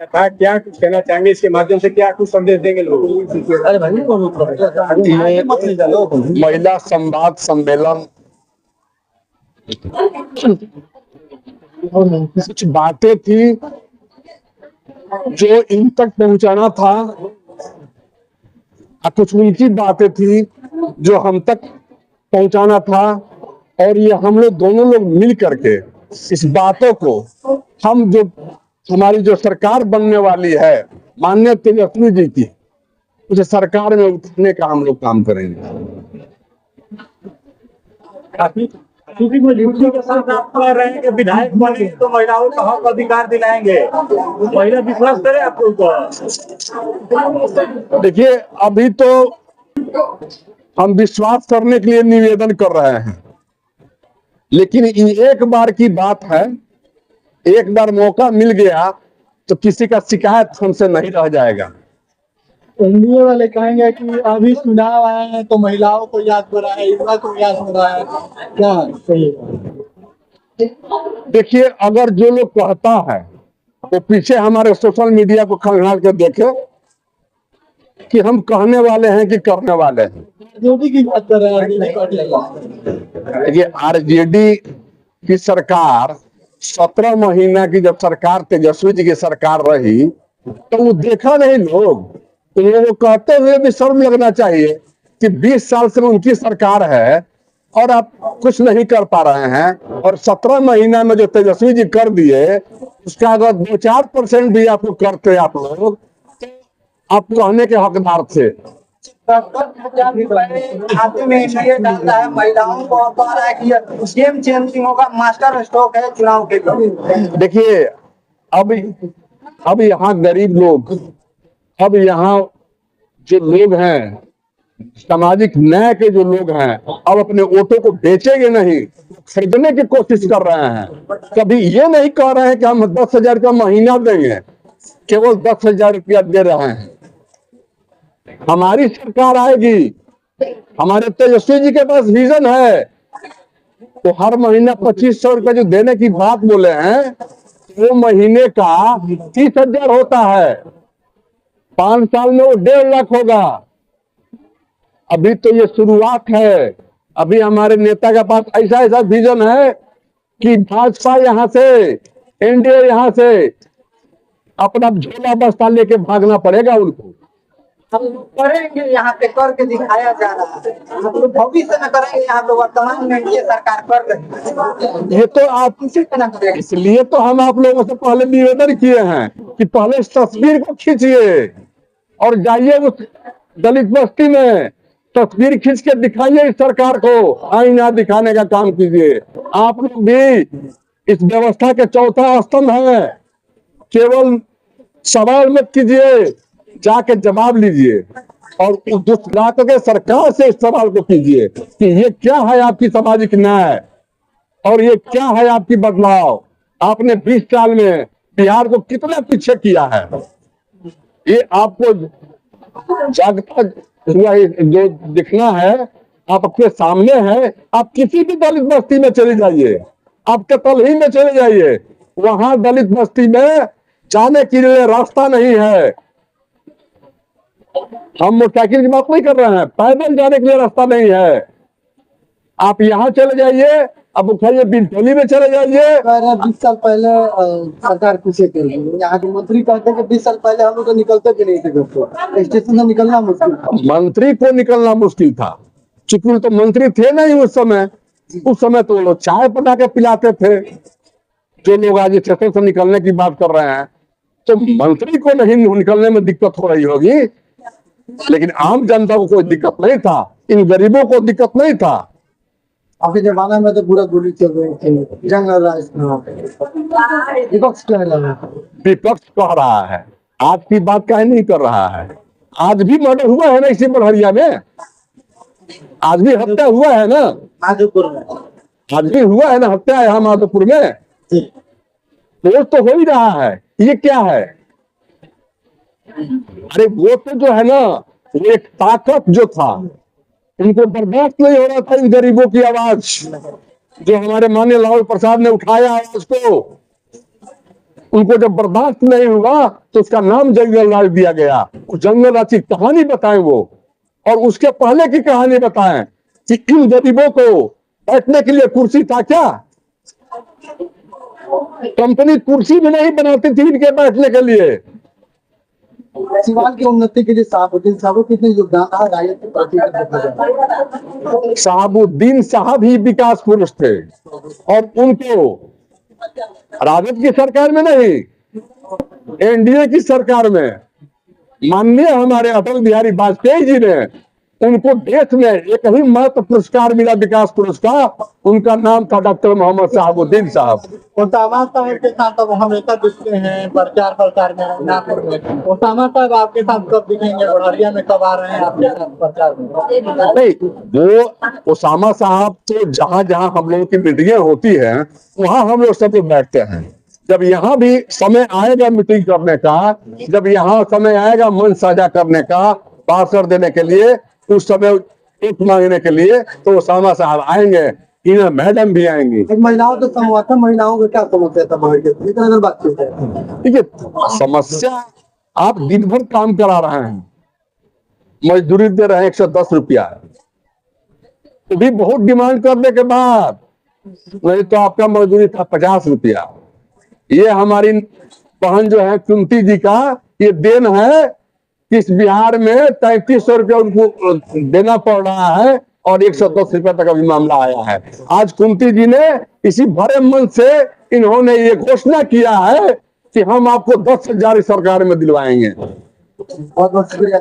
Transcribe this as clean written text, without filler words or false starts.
था, क्या कुछ कहना चाहेंगे इसके माध्यम से, क्या कुछ संदेश देंगे लोगों? अरे भाई महिला संवाद सम्मेलन कुछ बातें थी जो इन तक पहुंचाना था और कुछ उनकी बातें थी जो हम तक पहुंचाना था। और ये हम लोग दोनों लोग मिल करके इस बातों को हम जो हमारी जो सरकार बनने वाली है माननीय तेजस्वी जी की, उसे सरकार में उठाने का हम लोग काम करेंगे। क्योंकि मजबूती के साथ आप कह रहे हैं कि विधायक बनेंगे तो महिलाओं को हक अधिकार दिलाएंगे, महिला विश्वास करे आपके ऊपर? देखिए, अभी तो हम विश्वास करने के लिए निवेदन कर रहे हैं, लेकिन एक बार की बात है, एक बार मौका मिल गया तो किसी का शिकायत हमसे नहीं रह जाएगा। एनडीए वाले कहेंगे कि अभी चुनाव आए हैं तो महिलाओं को याद हो रहा है, युवा को याद हो रहा है, क्या सही है? देखिए, अगर जो लोग कहता है वो पीछे हमारे सोशल मीडिया को खंगाल के देखे कि हम कहने वाले हैं कि करने वाले हैं। आरजेडी की बात कर रहे हैं। देखिए, आरजेडी की सरकार 17 महीना की जब सरकार तेजस्वी जी की सरकार रही तो वो देखा नहीं लोग, तो वो कहते हुए भी शर्म लगना चाहिए कि 20 साल से उनकी सरकार है और आप कुछ नहीं कर पा रहे हैं। और 17 महीना में जो तेजस्वी जी कर दिए उसका अगर 2-4% भी आपको करते आप लोग तो आप कहने के हकदार थे। खाते में ये डालता है महिलाओं को और कह रहा है कि गेम चेंजिंग होगा, मास्टर स्ट्रोक है चुनाव के लिए। देखिए, अब यहाँ गरीब लोग, अब यहाँ जो लोग हैं सामाजिक न्याय के जो लोग हैं, अब अपने वोटों को बेचेंगे नहीं, खरीदने की कोशिश कर रहे हैं। कभी ये नहीं कह रहे हैं कि हम 10,000 का महीना देंगे, केवल 10,000 रुपया दे रहे हैं। हमारी सरकार आएगी, हमारे तेजस्वी जी के पास विजन है, तो हर महीना 2500 रुपया जो देने की बात बोले हैं वो महीने का 30,000 होता है, 5 साल में वो 1.5 लाख होगा। अभी तो ये शुरुआत है। अभी हमारे नेता के पास ऐसा विजन है कि भाजपा यहाँ से, एनडीए यहाँ से अपना झोला बस्ता लेके भागना पड़ेगा उनको। हम लोग करेंगे, यहाँ पे करके दिखाया जा रहा है। हम लोग भविष्य में करेंगे, यहाँ पे वर्तमान में ये सरकार कर रही है। ये तो आप इसलिए तो हम आप लोगों से पहले निवेदन किए हैं कि पहले इस तस्वीर को खींचिए और जाइए उस दलित बस्ती में, तस्वीर खींच के दिखाइए इस सरकार को, आईना दिखाने का काम कीजिए। आप लोग भी इस व्यवस्था के चौथा स्तंभ है, केवल सवाल मत कीजिए, जाके जवाब लीजिए और के सरकार से इस सवाल को कीजिए कि ये क्या है आपकी सामाजिक न्याय और ये क्या है आपकी बदलाव। आपने 20 साल में बिहार को कितना पीछे किया है, ये आपको जागता हुआ जो दिखना है आप अपने सामने है। आप किसी भी दलित बस्ती में चले जाइए, आप कतलही में चले जाइए, वहां दलित बस्ती में जाने के लिए रास्ता नहीं है। हम मोटरसाइकिल की बात नहीं कर रहे हैं, पैदल जाने के लिए रास्ता नहीं है। आप यहाँ चले जाइए, अब उठाइए बिनटोली में चले जाइए। 20 साल पहले सरकार पीछे कर गई। यहाँ के मंत्री कहते हैं कि 20 साल पहले हम लोग तो निकलते भी नहीं थे घर से, स्टेशन से निकलना मुश्किल था। मंत्री को निकलना मुश्किल था, चूंकि तो मंत्री थे नहीं उस समय तो लोग चाय बना के पिलाते थे। जो लोग आज स्टेशन से निकलने की बात कर रहे हैं तो मंत्री को नहीं निकलने में दिक्कत हो रही होगी, लेकिन आम जनता को कोई दिक्कत नहीं था, इन गरीबों को दिक्कत नहीं था। अभी जमाना में तो पूरा गोली चल रही थी, जंग लड़ रहा है। विपक्ष कह रहा है, आज की बात काहे नहीं कर रहा है? आज भी मर्डर हुआ है ना इसी बड़हरिया में, आज भी हत्या हुआ है ना माधोपुर में, आज भी हुआ है ना हत्या यहाँ माधोपुर में। वो तो हो ही रहा है, ये क्या है? अरे वो तो जो है ना, वो एक ताकत जो था, उनको बर्दाश्त नहीं हो रहा था इन गरीबों की आवाज, जो हमारे माननीय लालू प्रसाद ने उठाया आवाज को, उनको जब बर्दाश्त नहीं हुआ तो उसका नाम जंगल राज दिया गया। उस जंगल राज की कहानी बताएं वो, और उसके पहले की कहानी बताएं कि इन गरीबों को बैठने के लिए कुर्सी था क्या? कंपनी कुर्सी भी नहीं बनाती थी इनके बैठने के लिए। सीवान की उन्नति के लिए शहाबुद्दीन साहब को कितने योगदान रहा राजद के प्रति? शहाबुद्दीन साहब ही विकास पुरुष थे, और उनको राजद की सरकार में नहीं, एनडीए की सरकार में माननीय हमारे अटल बिहारी वाजपेयी जी ने उनको देश में एक ही मात्र पुरस्कार मिला विकास पुरुष का, उनका नाम था डॉक्टर मोहम्मद शहाबुद्दीन साहब। ओसामा साहब के साथ अब हमेशा दिखते हैं प्रचार में नागपुर में। ओसामा साहब आपके साथ कब दिखेंगे? बुढ़ारिया में कब आ रहे हैं आपके साथ प्रचार में? नहीं, वो ओसामा साहब तो जहां जहां हम लोगों की मीटिंगें होती है वहां हम लोग सब लोग बैठते हैं। जब यहाँ भी समय आएगा मीटिंग करने का, जब यहाँ समय आएगा मंच साझा करने का, भाषण देने के लिए, उस समय वोट मांगने के लिए, तो ओसामा साहब आएंगे, इन्हें मैडम भी आएंगी। एक महिलाओं तो समूह था, महिलाओं को क्या समस्या था अगर बातचीत है? ठीक है, समस्या आप दिन भर काम करा रहे हैं, मजदूरी दे रहे हैं 110 रुपया, तो भी बहुत डिमांड करने के बाद, नहीं तो आपका मजदूरी था 50 रुपया। ये हमारी बहन जो है कुंती जी का ये देन है कि इस बिहार में 3300 रुपया उनको देना पड़ रहा है, और 110 रुपया तक अभी मामला आया है। आज कुंती जी ने इसी भरे मन से इन्होंने ये घोषणा किया है कि हम आपको 10,000 सरकार में दिलवाएंगे। बहुत बहुत शुक्रिया।